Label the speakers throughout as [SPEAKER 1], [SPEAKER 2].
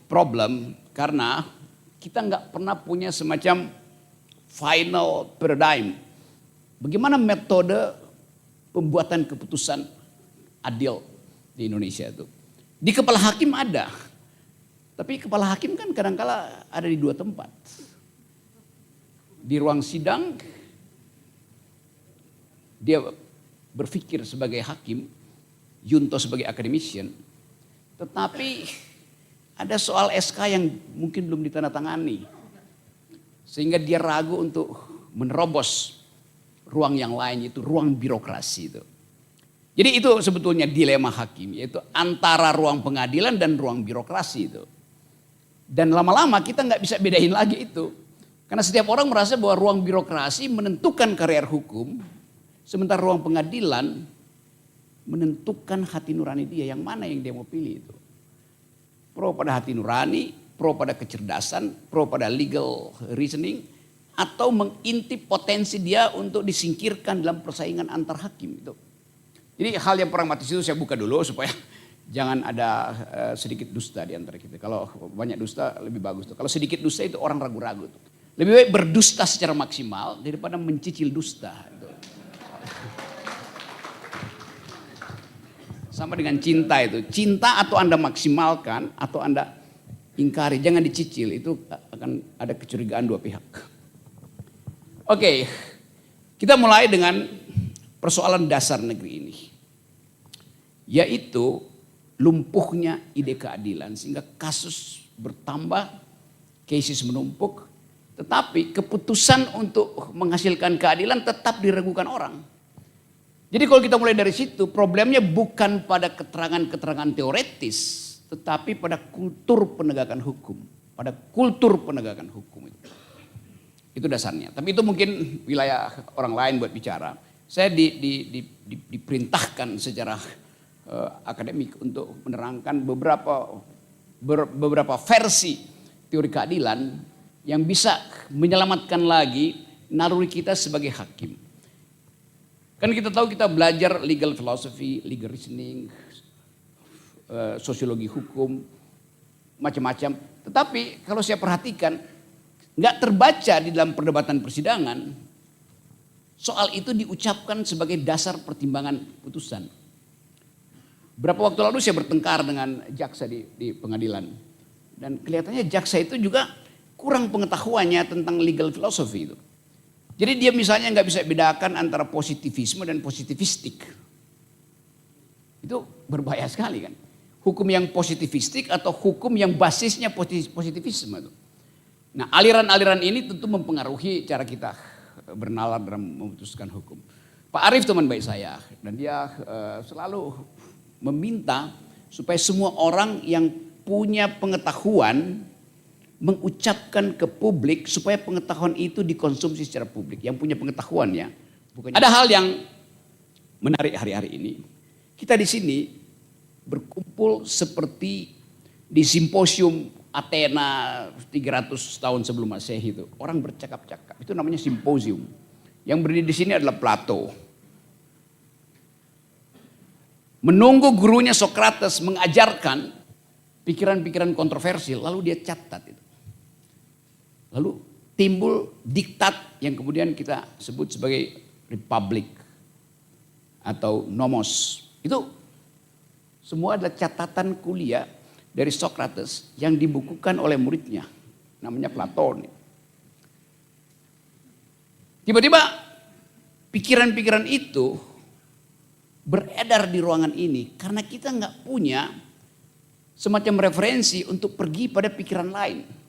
[SPEAKER 1] problem karena kita nggak pernah punya semacam final paradigm. Bagaimana metode pembuatan keputusan adil di Indonesia itu. Di kepala hakim ada, tapi kepala hakim kan kadangkala ada di dua tempat. Di ruang sidang, dia berpikir sebagai hakim, Yunto sebagai akademisian, tetapi ada soal SK yang mungkin belum ditandatangani. Sehingga dia ragu untuk menerobos ruang yang lain, yaitu ruang birokrasi itu. Jadi itu sebetulnya dilema hakim, yaitu antara ruang pengadilan dan ruang birokrasi itu. Dan lama-lama kita nggak bisa bedain lagi itu. Karena setiap orang merasa bahwa ruang birokrasi menentukan karier hukum, sementara ruang pengadilan menentukan hati nurani dia, yang mana yang dia mau pilih itu. Pro pada hati nurani, pro pada kecerdasan, pro pada legal reasoning, atau mengintip potensi dia untuk disingkirkan dalam persaingan antar hakim itu. Jadi hal yang pragmatis itu saya buka dulu supaya jangan ada sedikit dusta di antara kita. Kalau banyak dusta lebih bagus tuh. Kalau sedikit dusta itu orang ragu-ragu tuh. Lebih baik berdusta secara maksimal daripada mencicil dusta. Itu. Sama dengan cinta itu. Cinta atau Anda maksimalkan atau Anda ingkari. Jangan dicicil. Itu akan ada kecurigaan dua pihak. Oke. Kita mulai dengan persoalan dasar negeri ini. Yaitu lumpuhnya ide keadilan. Sehingga kasus bertambah. Cases menumpuk. Tetapi keputusan untuk menghasilkan keadilan tetap diragukan orang. Jadi kalau kita mulai dari situ, problemnya bukan pada keterangan-keterangan teoretis, tetapi pada kultur penegakan hukum. Pada kultur penegakan hukum itu. Itu dasarnya. Tapi itu mungkin wilayah orang lain buat bicara. Saya diperintahkan secara akademik untuk menerangkan beberapa versi teori keadilan yang bisa menyelamatkan lagi naluri kita sebagai hakim. Kan kita tahu kita belajar legal philosophy, legal reasoning, sosiologi hukum, macam-macam. Tetapi kalau saya perhatikan, nggak terbaca di dalam perdebatan persidangan, soal itu diucapkan sebagai dasar pertimbangan putusan. Berapa waktu lalu saya bertengkar dengan jaksa di pengadilan. Dan kelihatannya jaksa itu juga kurang pengetahuannya tentang legal philosophy itu. Jadi dia misalnya nggak bisa bedakan antara positivisme dan positivistik. Itu berbahaya sekali kan. Hukum yang positivistik atau hukum yang basisnya positivisme. Nah aliran-aliran ini tentu mempengaruhi cara kita bernalar dalam memutuskan hukum. Pak Arief teman baik saya dan dia selalu meminta supaya semua orang yang punya pengetahuan mengucapkan ke publik supaya pengetahuan itu dikonsumsi secara publik. Yang punya pengetahuan ya. Ada hal yang menarik hari-hari ini. Kita di sini berkumpul seperti di simposium Athena 300 tahun sebelum Masehi itu. Orang bercakap-cakap. Itu namanya simposium. Yang berdiri di sini adalah Plato. Menunggu gurunya Socrates mengajarkan pikiran-pikiran kontroversial, lalu dia catat itu. Lalu timbul diktat yang kemudian kita sebut sebagai republik atau nomos. Itu semua adalah catatan kuliah dari Socrates yang dibukukan oleh muridnya. Namanya Platon. Tiba-tiba pikiran-pikiran itu beredar di ruangan ini karena kita nggak punya semacam referensi untuk pergi pada pikiran lain.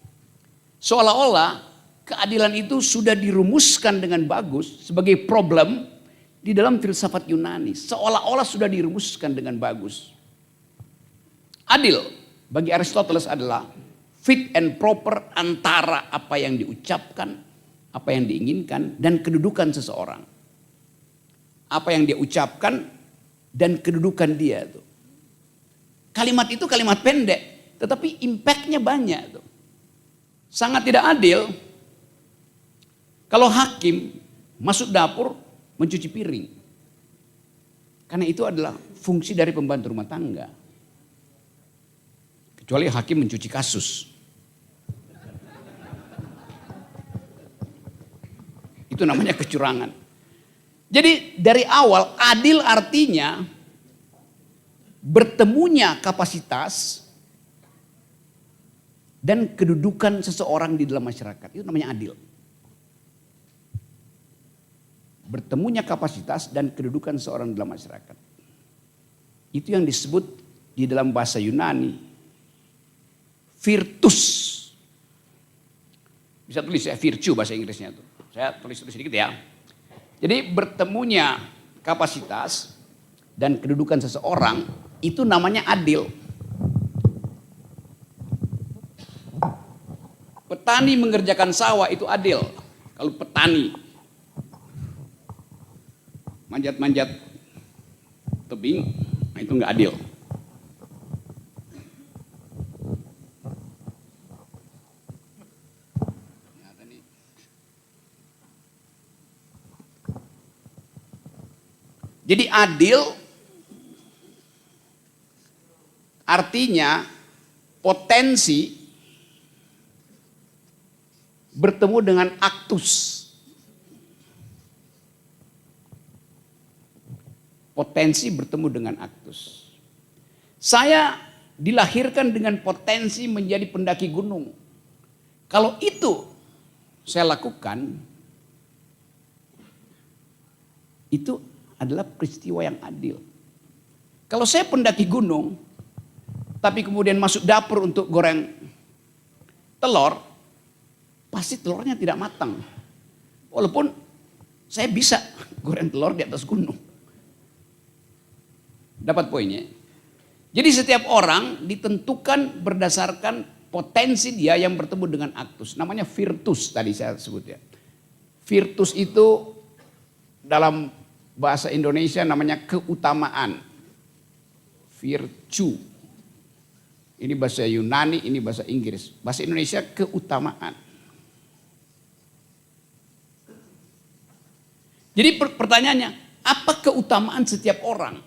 [SPEAKER 1] Seolah-olah keadilan itu sudah dirumuskan dengan bagus sebagai problem di dalam filsafat Yunani. Seolah-olah sudah dirumuskan dengan bagus. Adil bagi Aristoteles adalah fit and proper antara apa yang diucapkan, apa yang diinginkan, dan kedudukan seseorang. Apa yang dia ucapkan dan kedudukan dia. Kalimat itu kalimat pendek, tetapi impactnya banyak. Sangat tidak adil kalau hakim masuk dapur mencuci piring. Karena itu adalah fungsi dari pembantu rumah tangga. Kecuali hakim mencuci kasus. Itu namanya kecurangan. Jadi dari awal adil artinya bertemunya kapasitas dan kedudukan seseorang di dalam masyarakat. Itu namanya adil. Bertemunya kapasitas dan kedudukan seseorang di dalam masyarakat. Itu yang disebut di dalam bahasa Yunani virtus. Bisa tulis ya, virtue bahasa Inggrisnya itu. Saya tulis sedikit ya. Jadi bertemunya kapasitas dan kedudukan seseorang itu namanya adil. Petani mengerjakan sawah itu adil. Kalau petani manjat-manjat tebing, nah itu enggak adil. Jadi adil artinya potensi bertemu dengan aktus. Potensi bertemu dengan aktus. Saya dilahirkan dengan potensi menjadi pendaki gunung. Kalau itu saya lakukan, itu adalah peristiwa yang adil. Kalau saya pendaki gunung, tapi kemudian masuk dapur untuk goreng telur, pasti telurnya tidak matang. Walaupun saya bisa goreng telur di atas gunung. Dapat poinnya? Jadi setiap orang ditentukan berdasarkan potensi dia yang bertemu dengan aktus. Namanya virtus tadi saya sebut ya. Virtus itu dalam bahasa Indonesia namanya keutamaan. Virtue. Ini bahasa Yunani, ini bahasa Inggris. Bahasa Indonesia keutamaan. Jadi pertanyaannya, apa keutamaan setiap orang?